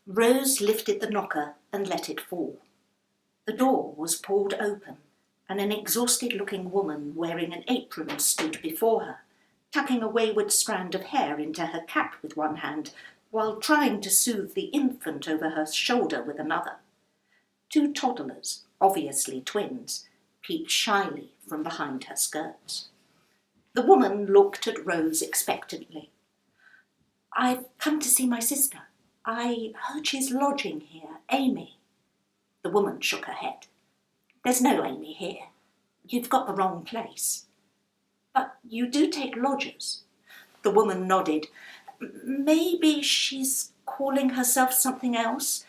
Rose lifted the knocker and let it fall. The door was pulled open, and an exhausted-looking woman wearing an apron stood before her, tucking a wayward strand of hair into her cap with one hand, while trying to soothe the infant over her shoulder with another. Two toddlers, obviously twins, peeped shyly from behind her skirts. The woman looked at Rose expectantly. "I've come to see my sister. I heard she's lodging here, Amy." The woman shook her head. "There's no Amy here. You've got the wrong place." "But you do take lodgers?" The woman nodded. "Maybe she's calling herself something else.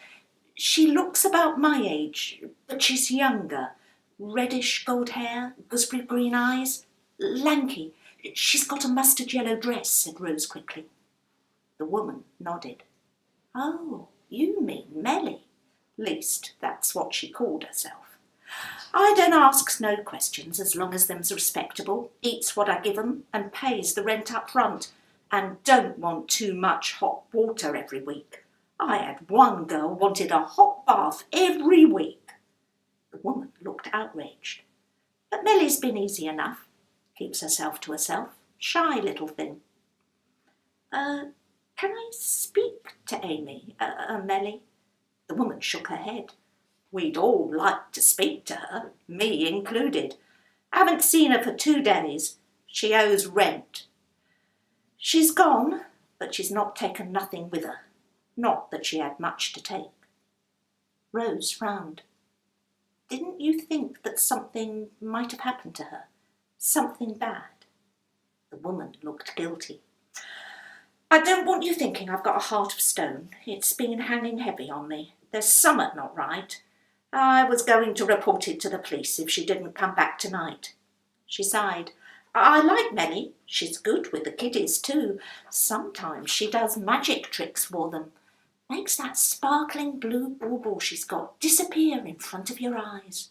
She looks about my age, but she's younger. Reddish gold hair, gooseberry green eyes, lanky. She's got a mustard yellow dress," said Rose quickly. The woman nodded. "Oh, you mean Melly. Least, that's what she called herself. I don't ask no questions as long as them's respectable, eats what I give 'em and pays the rent up front, and don't want too much hot water every week. I had one girl wanted a hot bath every week." The woman looked outraged. "But Melly's been easy enough. Keeps herself to herself. Shy little thing." Can I speak to Amy, Melly?" The woman shook her head. "We'd all like to speak to her, me included. Haven't seen her for 2 days. She owes rent." "She's gone, but she's not taken nothing with her. Not that she had much to take." Rose frowned. "Didn't you think that something might have happened to her? Something bad?" The woman looked guilty. "I don't want you thinking I've got a heart of stone. It's been hanging heavy on me. There's summat not right. I was going to report it to the police if she didn't come back tonight." She sighed. "I like Melly. She's good with the kiddies too. Sometimes she does magic tricks for them. Makes that sparkling blue bauble she's got disappear in front of your eyes."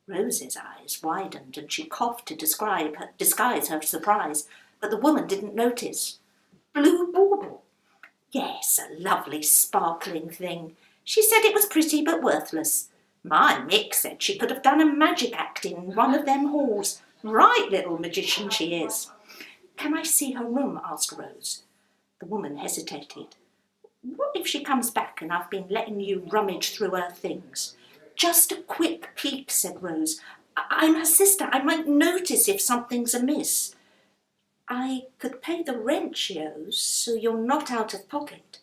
Rose's eyes widened and she coughed to disguise her surprise, but the woman didn't notice. "Blue bauble?" "Yes, a lovely sparkling thing. She said it was pretty but worthless. My Mick said she could have done a magic act in one of them halls. Right little magician she is." "Can I see her room?" asked Rose. The woman hesitated. "What if she comes back and I've been letting you rummage through her things?" "Just a quick peek," said Rose. "I'm her sister. I might notice if something's amiss." "I could pay the rent she owes, so you're not out of pocket."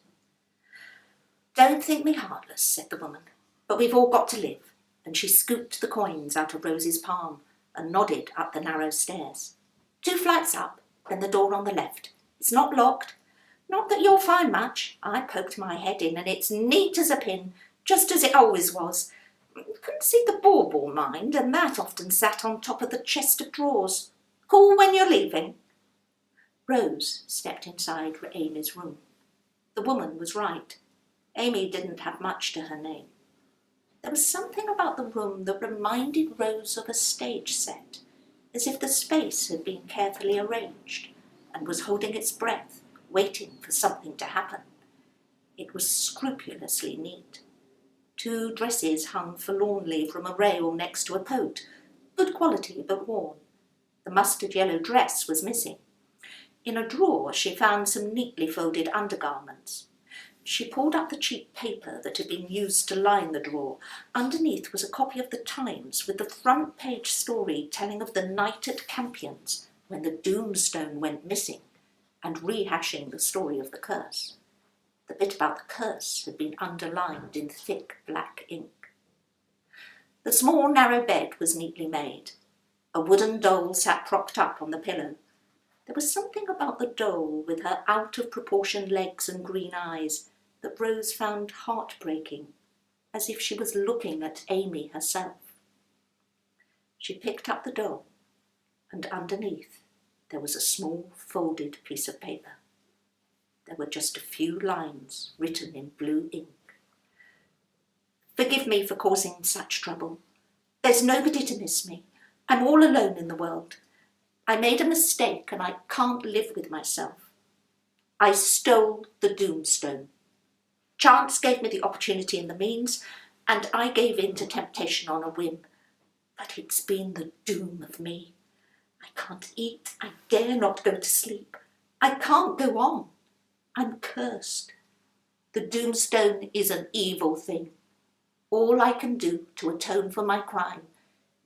"Don't think me heartless," said the woman, "but we've all got to live," and she scooped the coins out of Rose's palm and nodded up the narrow stairs. "2 flights up, then the door on the left. It's not locked. Not that you'll find much. I poked my head in and it's neat as a pin, just as it always was. Couldn't see the bauble, mind, and that often sat on top of the chest of drawers. Call when you're leaving." Rose stepped inside Amy's room. The woman was right. Amy didn't have much to her name. There was something about the room that reminded Rose of a stage set, as if the space had been carefully arranged and was holding its breath, waiting for something to happen. It was scrupulously neat. 2 dresses hung forlornly from a rail next to a coat, good quality but worn. The mustard yellow dress was missing. In a drawer she found some neatly folded undergarments. She pulled up the cheap paper that had been used to line the drawer. Underneath was a copy of the Times with the front page story telling of the night at Campion's when the Doomstone went missing, and rehashing the story of the curse. The bit about the curse had been underlined in thick black ink. The small narrow bed was neatly made. A wooden doll sat propped up on the pillow. There was something about the doll, with her out-of-proportion legs and green eyes, that Rose found heartbreaking, as if she was looking at Amy herself. She picked up the doll, and underneath there was a small folded piece of paper. There were just a few lines written in blue ink. "Forgive me for causing such trouble. There's nobody to miss me. I'm all alone in the world. I made a mistake and I can't live with myself. I stole the Doomstone." Chance gave me the opportunity and the means, and I gave in to temptation on a whim. But it's been the doom of me. I can't eat, I dare not go to sleep. I can't go on. I'm cursed. The Doomstone is an evil thing. All I can do to atone for my crime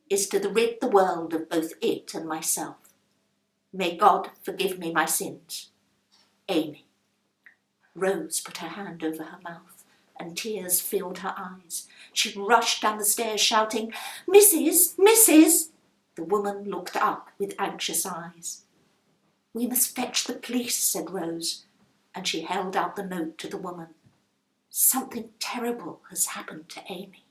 is to rid the world of both it and myself. May God forgive me my sins. Amy. Rose put her hand over her mouth, and tears filled her eyes. She rushed down the stairs shouting, "Mrs. Mrs.!" The woman looked up with anxious eyes. "We must fetch the police," said Rose, and she held out the note to the woman. "Something terrible has happened to Amy."